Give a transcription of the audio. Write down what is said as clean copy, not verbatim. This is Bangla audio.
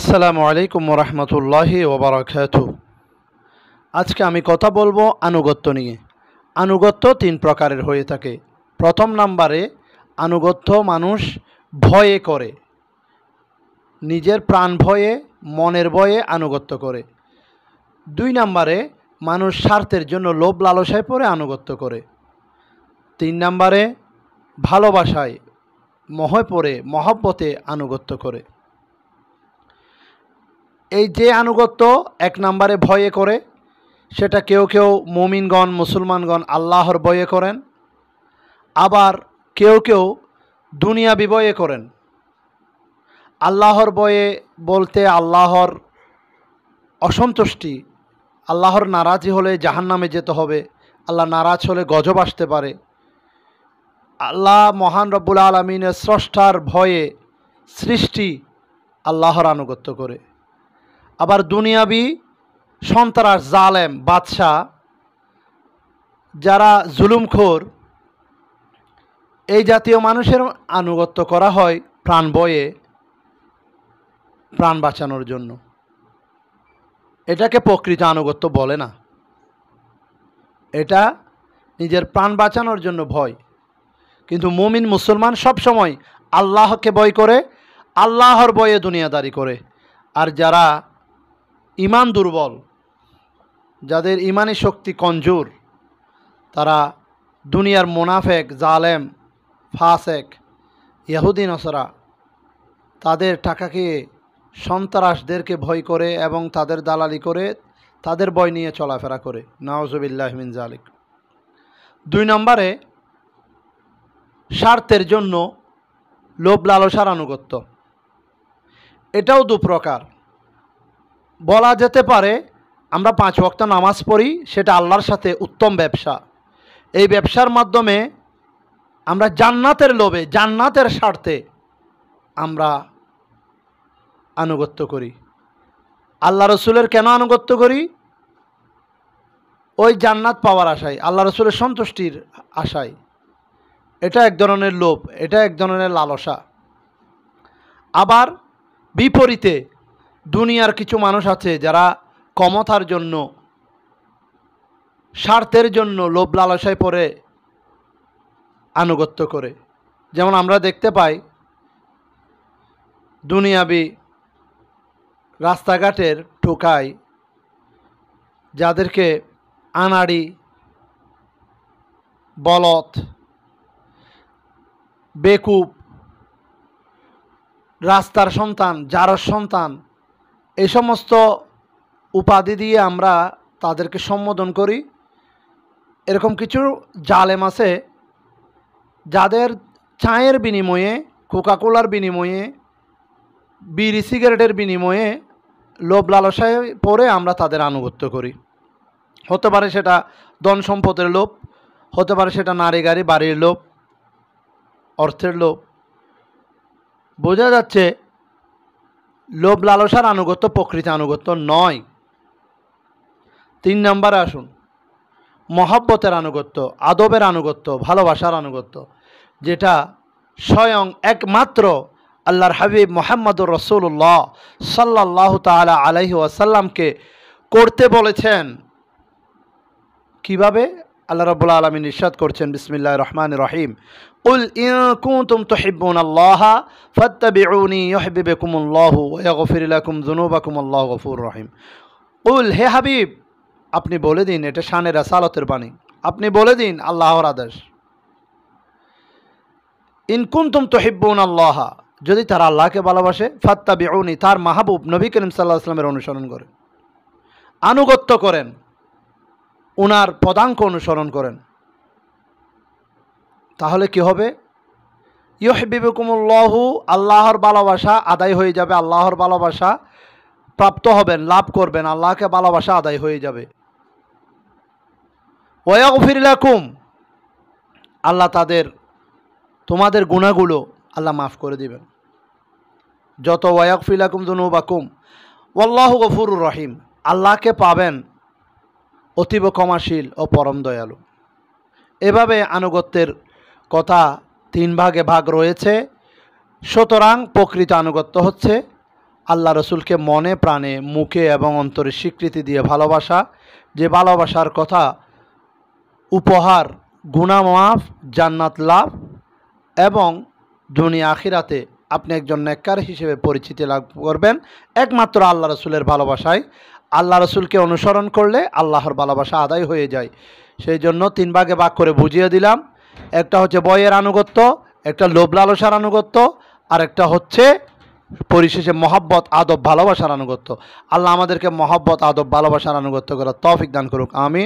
আসসালামু আলাইকুম রহমতুল্লাহি ওবরাকাতু। আজকে আমি কথা বলবো আনুগত্য নিয়ে। আনুগত্য তিন প্রকারের হয়ে থাকে। প্রথম নাম্বারে আনুগত্য মানুষ ভয়ে করে, নিজের প্রাণ ভয়ে, মনের ভয়ে আনুগত্য করে। দুই নাম্বারে মানুষ স্বার্থের জন্য লোভ লালসায় পড়ে আনুগত্য করে। তিন নাম্বারে ভালোবাসায় মোহে পড়ে মহব্বতে আনুগত্য করে। এই যে আনুগত্য এক নম্বরে ভয়ে করে, সেটা কেউ কেউ মুমিনগণ মুসলমানগণ আল্লাহর ভয়ে করেন, আবার কেউ কেউ দুনিয়াবি ভয়ে করেন। আল্লাহর ভয়ে বলতে আল্লাহর অসন্তুষ্টি, আল্লাহর নারাজি হলে জাহান্নামে যেতে হবে, আল্লাহ নারাজ হলে গজব আসতে পারে। আল্লাহ মহান রব্বুল আলমিনের স্রষ্টার ভয়ে সৃষ্টি আল্লাহর আনুগত্য করে। আবার দুনিয়াবি সন্ত্রাস, জালেম, বাদশাহ, যারা জুলুমখোর, এই জাতীয় মানুষের আনুগত্য করা হয় প্রাণ ভয়ে, প্রাণ বাঁচানোর জন্য। এটাকে প্রকৃত আনুগত্য বলে না, এটা নিজের প্রাণ বাঁচানোর জন্য ভয়। কিন্তু মুমিন মুসলমান সবসময় আল্লাহকে ভয় করে, আল্লাহর ভয়ে দুনিয়াদারি করে। আর যারা ইমান দুর্বল, যাদের ইমানি শক্তি কমজোর, তারা দুনিয়ার মুনাফেক, জালেম, ফাসেক, ইহুদি নসরা, তাদের টাকা খেয়ে সন্ত্রাসদেরকে ভয় করে এবং তাদের দালালি করে, তাদের ভয় নিয়ে চলাফেরা করে। নাউজুবিল্লাহ মিন জালিক। দুই নম্বরে স্বার্থের জন্য লোভ লালসার আনুগত্য। এটাও দু প্রকার। বলা যেতে পারে আমরা 5 ওয়াক্ত নামাজ পড়ি, সেটা আল্লাহর সাথে উত্তম ব্যবসা। এই ব্যবসার মাধ্যমে আমরা জান্নাতের লোভে, জান্নাতের স্বার্থে আমরা আনুগত্য করি। আল্লাহ রসুলের কেন আনুগত্য করি? ওই জান্নাত পাওয়ার আশায়, আল্লাহ রসুলের সন্তুষ্টির আশায়। এটা এক ধরনের লোভ, এটা এক ধরনের লালসা। আবার বিপরীতে দুনিয়ার কিছু মানুষ আছে যারা ক্ষমতার জন্য, স্বার্থের জন্য লোভ লালসায় পড়ে আনুগত্য করে। যেমন আমরা দেখতে পাই দুনিয়াবি রাস্তাঘাটের টোকাই, যাদেরকে আনাড়ি, বলদ, বেকুব, রাস্তার সন্তান, জারজ সন্তান, এই সমস্ত উপাধি দিয়ে আমরা তাদেরকে সম্বোধন করি। এরকম কিছু জালেম আছে যাদের চায়ের বিনিময়ে, কোকাকোলার বিনিময়ে, বিড়ি সিগারেটের বিনিময়ে লোভ লালসায় পড়ে আমরা তাদের আনুগত্য করি। হতে পারে সেটা ধন সম্পদের লোভ, হতে পারে সেটা নারী গাড়ি বাড়ির লোভ, অর্থের লোভ। বোঝা যাচ্ছে লোভ লালসার আনুগত্য প্রকৃত আনুগত্য নয়। 3 নম্বরে আসুন, মহব্বতের আনুগত্য, আদবের আনুগত্য, ভালোবাসার আনুগত্য, যেটা স্বয়ং একমাত্র আল্লাহর হাবিব মুহাম্মদুর রাসূলুল্লাহ সাল্লাল্লাহু তাআলা আলাইহি ওয়াসাল্লামকে করতে বলেছেন। কিভাবে? আল্লাহ রাব্বুল আলামিন ইরশাদ করছেন, বিসমিল্লাহির রহমানির রহিম, কুল ইন কুনতুম তুহিব্বুনাল্লাহা ফাত্তাবিউনি ইউহিব্বুকুমুল্লাহু ওয়া ইয়াগফির লাকুম যুনুবাকুম আল্লাহু গফুরুর রহিম। কুল, হে হাবিব, আপনি বলে দিন, এটা শানে রাসালাতের বাণী, আপনি বলে দিন আল্লাহর আদেশ, ইন কুনতুম তুহিব্বুনাল্লাহা, যদি তারা আল্লাহকে ভালোবাসে, ফাত্তাবিউনি, তার মাহবুব নবী করিম সাল্লাল্লাহু আলাইহি ওয়াসাল্লামের অনুসরণ করে, আনুগত্য করেন, ওনার পদাঙ্ক অনুসরণ করেন, তাহলে কি হবে? ইউহিব্বুকুমুল্লাহু, আল্লাহর ভালোবাসা আদায় হয়ে যাবে, আল্লাহর ভালোবাসা প্রাপ্ত হবেন, লাভ করবেন, আল্লাহকে ভালোবাসা আদায় হয়ে যাবে। ওয়া ইয়াগফির লাকুম, আল্লাহ তোমাদের গুনাহগুলো আল্লাহ মাফ করে দিবেন। যত ওয়া ইয়াগফির লাকুম যুনুবাকুম ওয়াল্লাহু গফুরুর রহিম, আল্লাহকে পাবেন অতীব ক্ষমাশীল ও পরম দয়ালু। এভাবে আনুগত্যের কথা 3 ভাগে ভাগ রয়েছে। সুতরাং প্রকৃত আনুগত্য হচ্ছে আল্লাহ রসুলকে মনে প্রাণে মুখে এবং অন্তরে স্বীকৃতি দিয়ে ভালোবাসা, যে ভালোবাসার কথা উপহার গুনাহ মাফ, জান্নাত লাভ এবং দুনিয়া আখিরাতে আপনি একজন নেককার হিসেবে পরিচিতি লাভ করবেন একমাত্র আল্লাহ রসুলের ভালোবাসায়। আল্লাহ রসুলকে অনুসরণ করলে আল্লাহর ভালোবাসা আদায় হয়ে যায়। সেই জন্য 3 ভাগে ভাগ করে বুঝিয়ে দিলাম। একটা হচ্ছে বইয়ের আনুগত্য, একটা লোভ লালসার আনুগত্য, আর একটা হচ্ছে পরিশেষে মহব্বত আদব ভালোবাসার আনুগত্য। আল্লাহ আমাদেরকে মহব্বত আদব ভালোবাসার আনুগত্য করার তৌফিক দান করুক, আমিন।